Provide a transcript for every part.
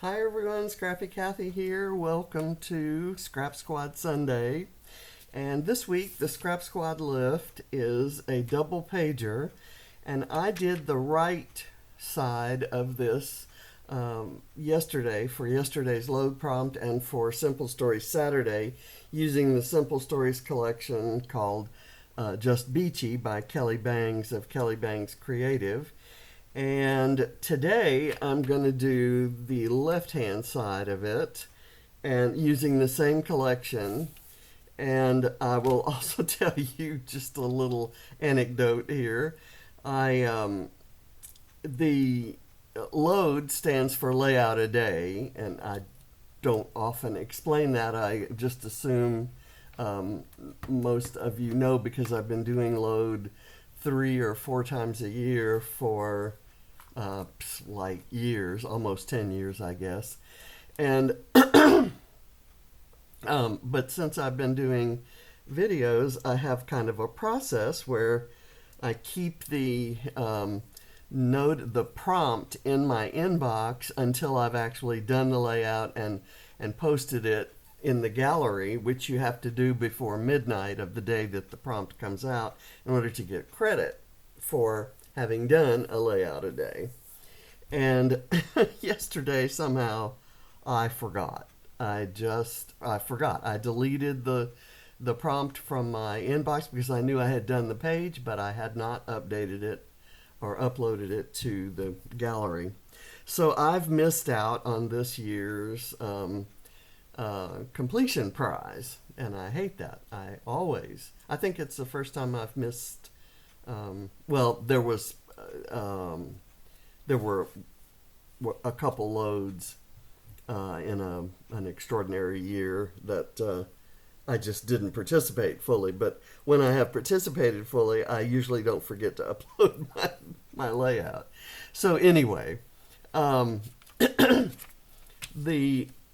Hi everyone, Scrappy Kathy here. Welcome to Scrap Squad Sunday. And this week the Scrap Squad lift is a double pager, and I did the right side of this yesterday for yesterday's load prompt and for Simple Stories Saturday using the Simple Stories collection called Just Beachy by Kelly Bangs of Kelly Bangs Creative. And today I'm going to do the left-hand side of it and using the same collection. And I will also tell you just a little anecdote here. The LOAD stands for layout a day, and I don't often explain that. I just assume most of you know because I've been doing LOAD 3 or 4 times a year for like years, almost 10 years, I guess. And but since I've been doing videos, I have kind of a process where I keep the the prompt in my inbox until I've actually done the layout and posted it in the gallery, which you have to do before midnight of the day that the prompt comes out in order to get credit for having done a layout a day. And yesterday somehow I forgot. I forgot. I deleted the prompt from my inbox because I knew I had done the page, but I had not updated it or uploaded it to the gallery. So I've missed out on this year's completion prize, and I hate that. I think it's the first time I've missed. Well, there were a couple loads in an extraordinary year that I just didn't participate fully. But when I have participated fully, I usually don't forget to upload my layout. So anyway,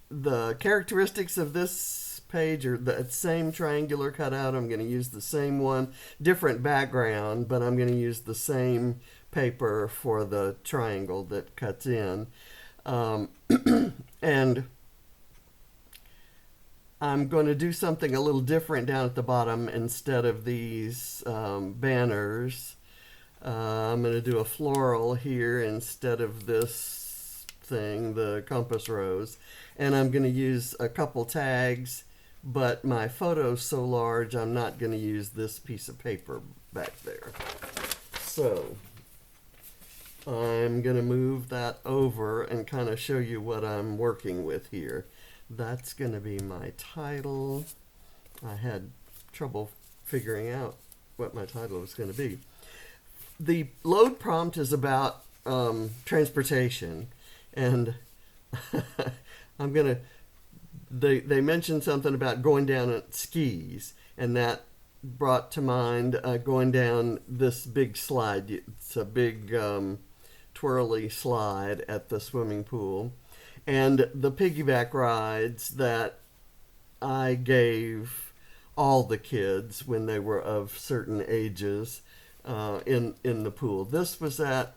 the characteristics of this page are the same triangular cutout. I'm going to use the same one, different background, but I'm going to use the same paper for the triangle that cuts in. And I'm going to do something a little different down at the bottom. Instead of these banners, I'm going to do a floral here instead of this thing, the compass rose. And I'm going to use a couple tags, but my photo's so large I'm not going to use this piece of paper back there. So I'm going to move that over and kind of show you what I'm working with here. That's going to be my title. I had trouble figuring out what my title was going to be. The load prompt is about transportation, and I'm going to, they mentioned something about going down at skis, and that brought to mind going down this big slide. It's a big twirly slide at the swimming pool, and the piggyback rides that I gave all the kids when they were of certain ages in the pool. This was at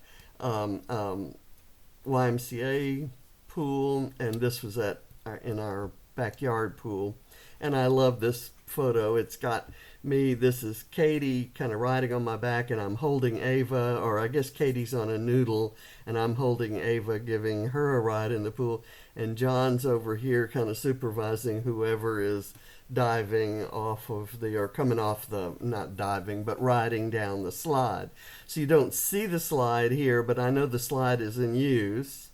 YMCA pool, and this was at in our backyard pool. And I love this photo. It's got me, this is Katie kind of riding on my back, and I'm holding Ava, or I guess Katie's on a noodle, and I'm holding Ava, giving her a ride in the pool. And John's over here kind of supervising whoever is diving off of the, or coming off the, not diving, but riding down the slide. So you don't see the slide here, but I know the slide is in use.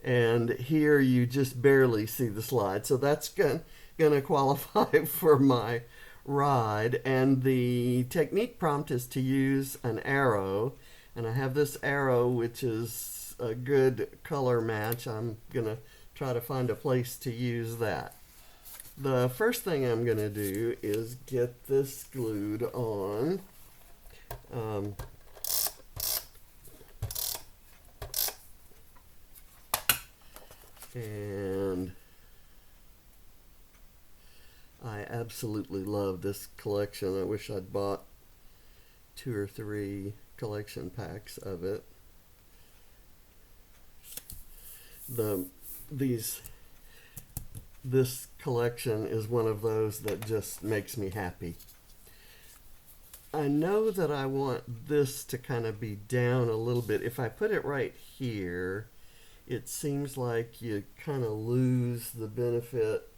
And here you just barely see the slide. So that's going to qualify for my ride. And the technique prompt is to use an arrow, and I have this arrow which is a good color match. I'm gonna try to find a place to use that. The first thing I'm gonna do is get this glued on. And I absolutely love this collection. I wish I'd bought 2 or 3 collection packs of it. The this collection is one of those that just makes me happy. I know that I want this to kind of be down a little bit. If I put it right here, it seems like you kind of lose the benefit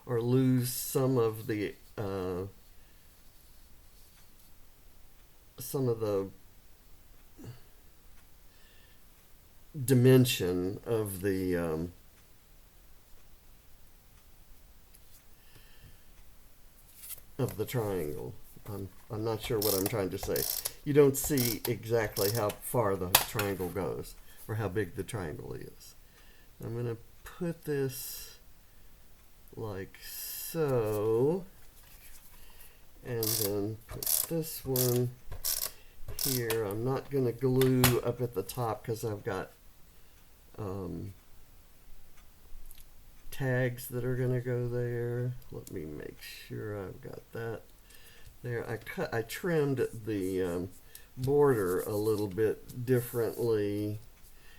or lose some of the dimension of the triangle. I'm not sure what I'm trying to say. You don't see exactly how far the triangle goes or how big the triangle is. I'm going to put this like so, and then put this one here. I'm not going to glue up at the top because I've got tags that are going to go there. Let me make sure I've got that there. I trimmed the border a little bit differently.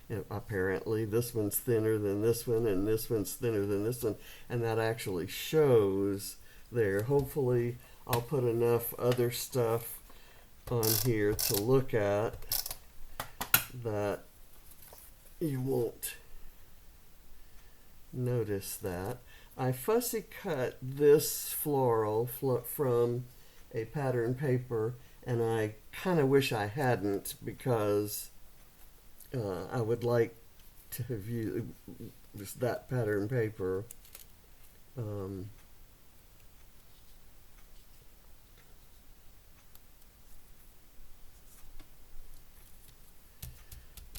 You know, apparently this one's thinner than this one and this one's thinner than this one, and that actually shows there. Hopefully I'll put enough other stuff on here to look at that you won't notice that. I fussy cut this floral from a pattern paper, and I kind of wish I hadn't, because I would like to have used just that pattern paper.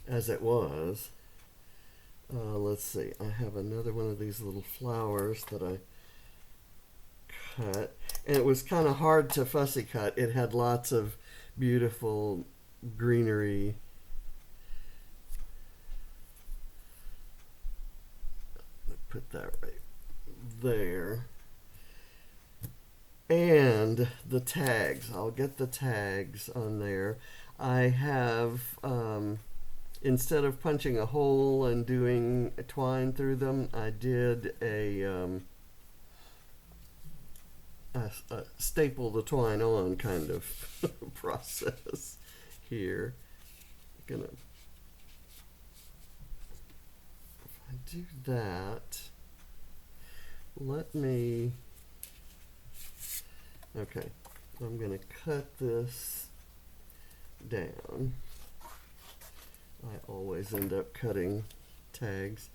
As it was. Let's see, I have another one of these little flowers that I cut, and it was kind of hard to fussy cut. It had lots of beautiful greenery. Put that right there. And the tags, I'll get the tags on there. I have instead of punching a hole and doing a twine through them, I did a staple the twine on kind of process here. If I do that, let me, okay, I'm gonna cut this down. I always end up cutting tags.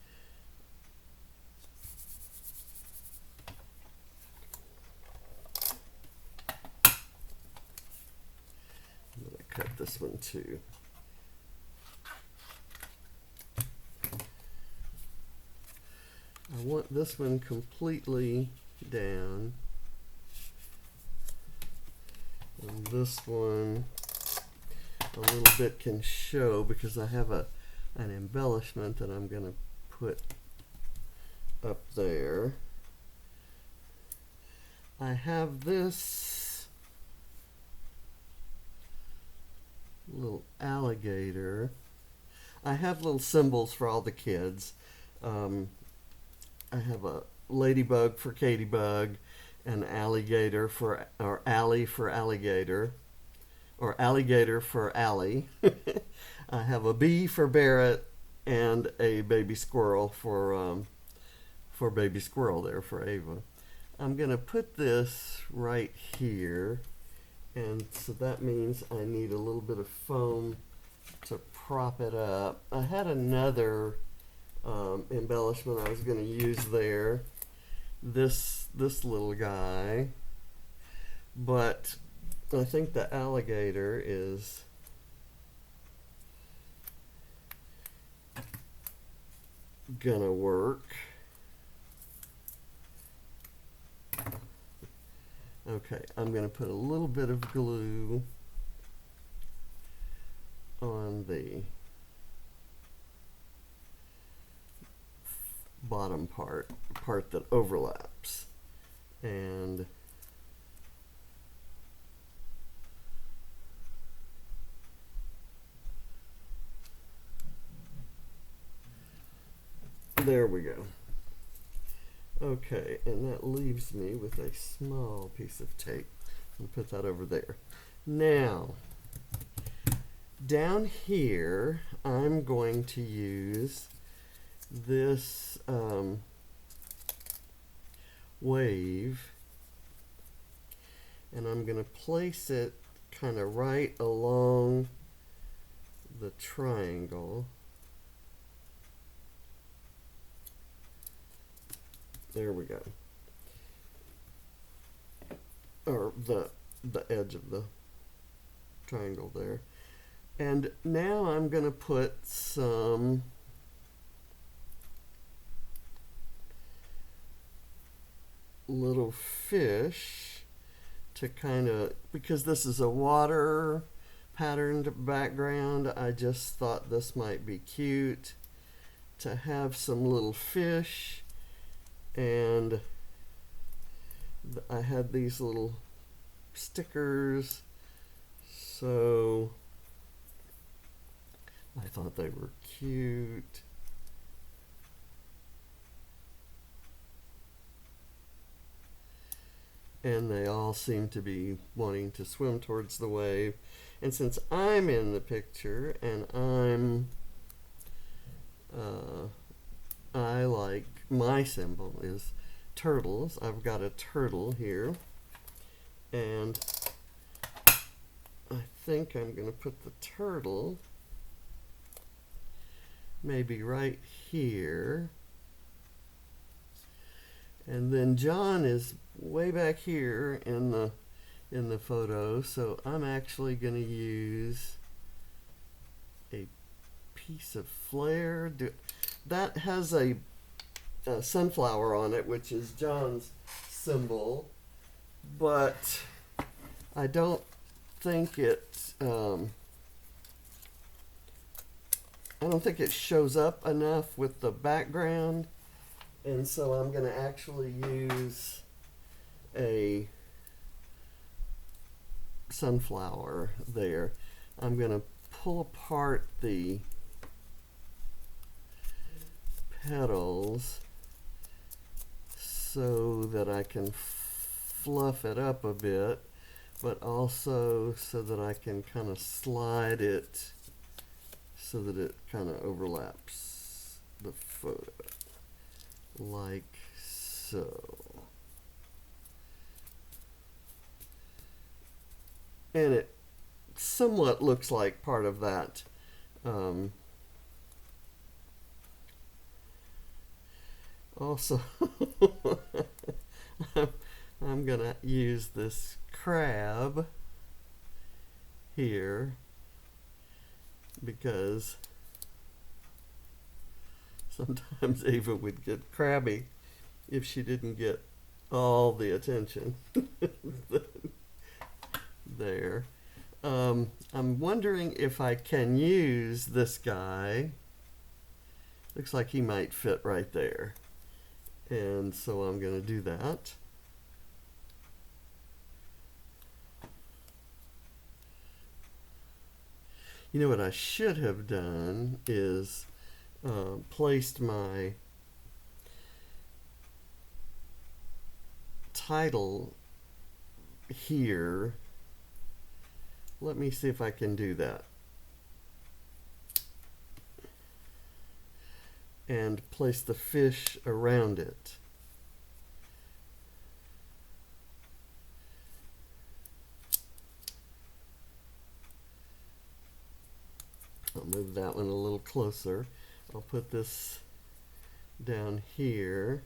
I'm going to cut this one too. I want this one completely down, and this one a little bit can show because I have an embellishment that I'm going to put up there. I have this little alligator. I have little symbols for all the kids. I have a ladybug for Katybug, an alligator for, or Allie for alligator, or alligator for Allie. I have a bee for Barrett, and a baby squirrel for baby squirrel there for Ava. I'm going to put this right here, and so that means I need a little bit of foam to prop it up. I had another embellishment I was going to use there, this little guy, but I think the alligator is gonna work. Okay, I'm gonna put a little bit of glue on the bottom part that overlaps, and There we go. Okay, and that leaves me with a small piece of tape. I'll put that over there. Now, down here, I'm going to use this wave, and I'm going to place it kind of right along the triangle. There we go. Or the edge of the triangle there. And now I'm going to put some little fish to kind of, because this is a water patterned background, I just thought this might be cute to have some little fish. And I had these little stickers, so I thought they were cute. And they all seem to be wanting to swim towards the wave. And since I'm in the picture and I like, my symbol is turtles. I've got a turtle here. And I think I'm going to put the turtle maybe right here. And then John is way back here in the photo, so I'm actually going to use a piece of flare. That has a sunflower on it, which is John's symbol, but I don't think it shows up enough with the background, and so I'm going to actually use a sunflower there. I'm going to pull apart the petals so that I can fluff it up a bit, but also so that I can kind of slide it so that it kind of overlaps the photo, like so. And it somewhat looks like part of that also I'm gonna use this crab here because sometimes Ava would get crabby if she didn't get all the attention. There. I'm wondering if I can use this guy. Looks like he might fit right there. And so I'm going to do that. You know what I should have done is placed my title here. Let me see if I can do that. And place the fish around it. I'll move that one a little closer. I'll put this down here.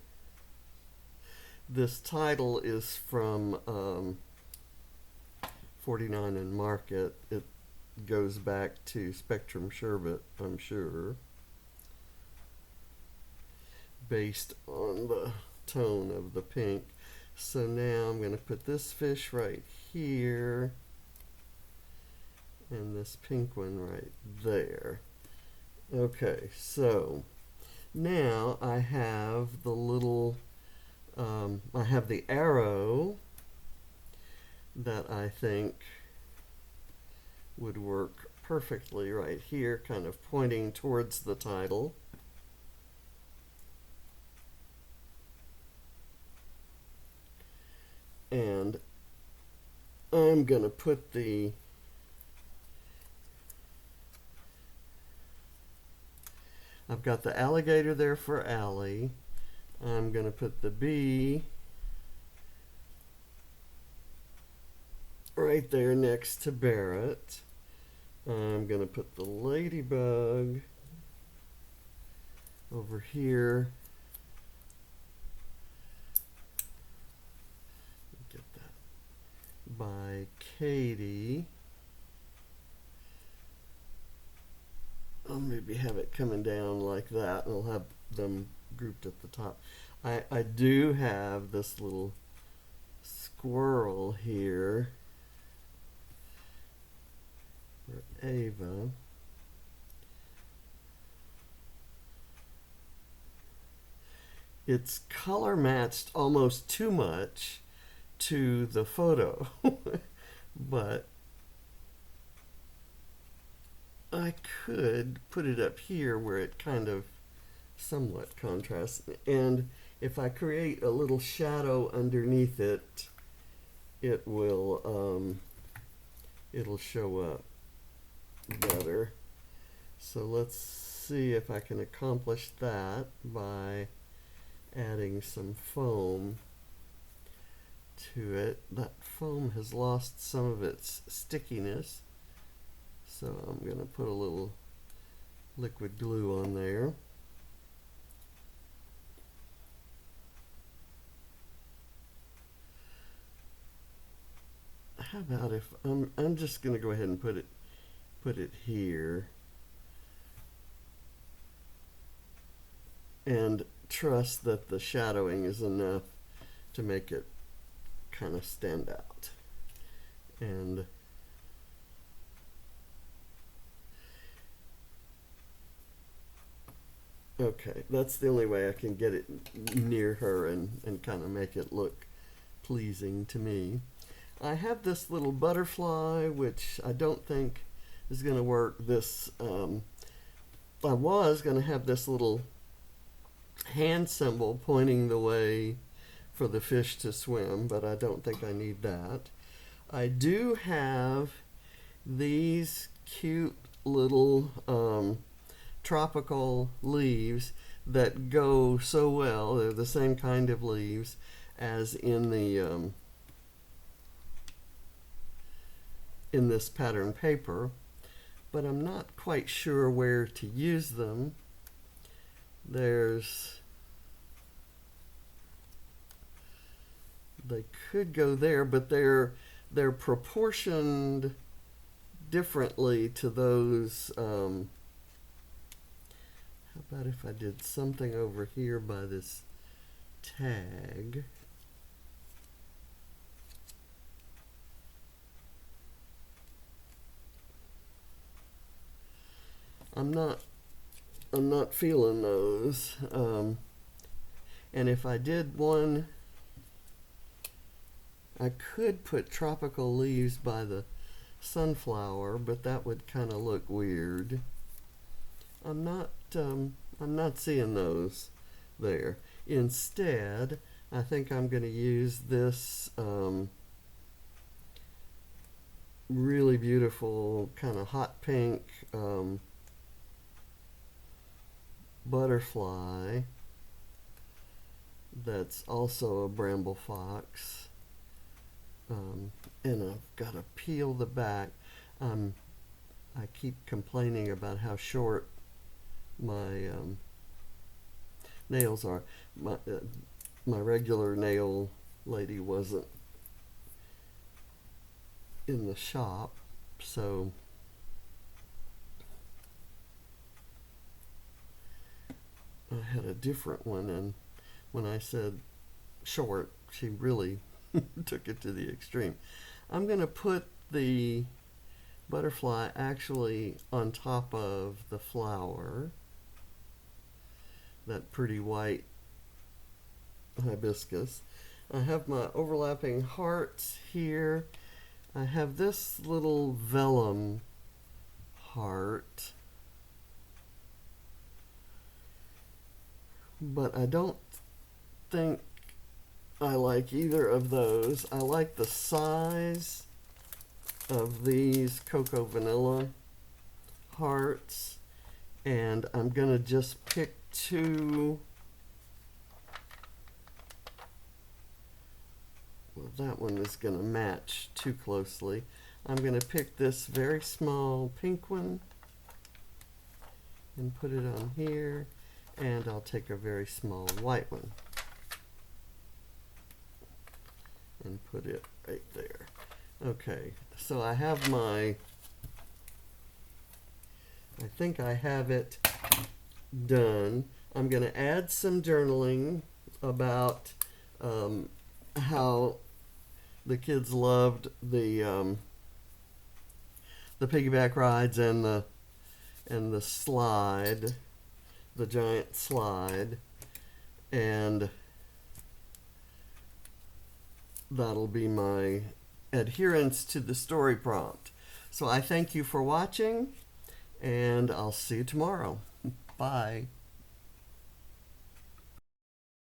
This title is from 49 and Market. It goes back to Spectrum Sherbet, I'm sure, based on the tone of the pink. So now I'm going to put this fish right here and this pink one right there. Okay, so now I have the little I have the arrow that I think would work perfectly right here, kind of pointing towards the title. And I'm going to put the I've got the alligator there for Allie. I'm going to put the bee right there next to Barrett. I'm going to put the ladybug over here. Get that by Katie. I'll maybe have it coming down like that, and I'll have them grouped at the top. I do have this little squirrel here for Ava. It's color matched almost too much to the photo, but I could put it up here where it kind of somewhat contrasts. And if I create a little shadow underneath it, it will it'll show up better. So let's see if I can accomplish that by adding some foam to it. That foam has lost some of its stickiness, so I'm going to put a little liquid glue on there. How about if I'm just going to go ahead and put it here and trust that the shadowing is enough to make it kind of stand out. And okay, that's the only way I can get it near her and kind of make it look pleasing to me. I have this little butterfly, which I don't think is going to work. This I was going to have this little hand symbol pointing the way for the fish to swim, but I don't think I need that. I do have these cute little tropical leaves that go so well. They're the same kind of leaves as in the in this pattern paper, but I'm not quite sure where to use them. They could go there, but they're proportioned differently to those. How about if I did something over here by this tag? I'm not feeling those. And if I did one, I could put tropical leaves by the sunflower, but that would kind of look weird. I'm not seeing those there. Instead, I think I'm going to use this really beautiful kind of hot pink butterfly that's also a Bramble Fox. And I've got to peel the back. I keep complaining about how short my nails are. My regular nail lady wasn't in the shop, so I had a different one, and when I said short, she really took it to the extreme. I'm going to put the butterfly actually on top of the flower, that pretty white hibiscus. I have my overlapping hearts here. I have this little vellum heart, but I don't think I like either of those. I like the size of these Cocoa Vanilla hearts, and I'm gonna just pick two. Well, that one is gonna match too closely. I'm gonna pick this very small pink one and put it on here, and I'll take a very small white one and put it right there. Okay, so I have my, I think I have it done. I'm going to add some journaling about how the kids loved the piggyback rides and the slide, the giant slide, and that'll be my adherence to the story prompt. So I thank you for watching, and I'll see you tomorrow. Bye.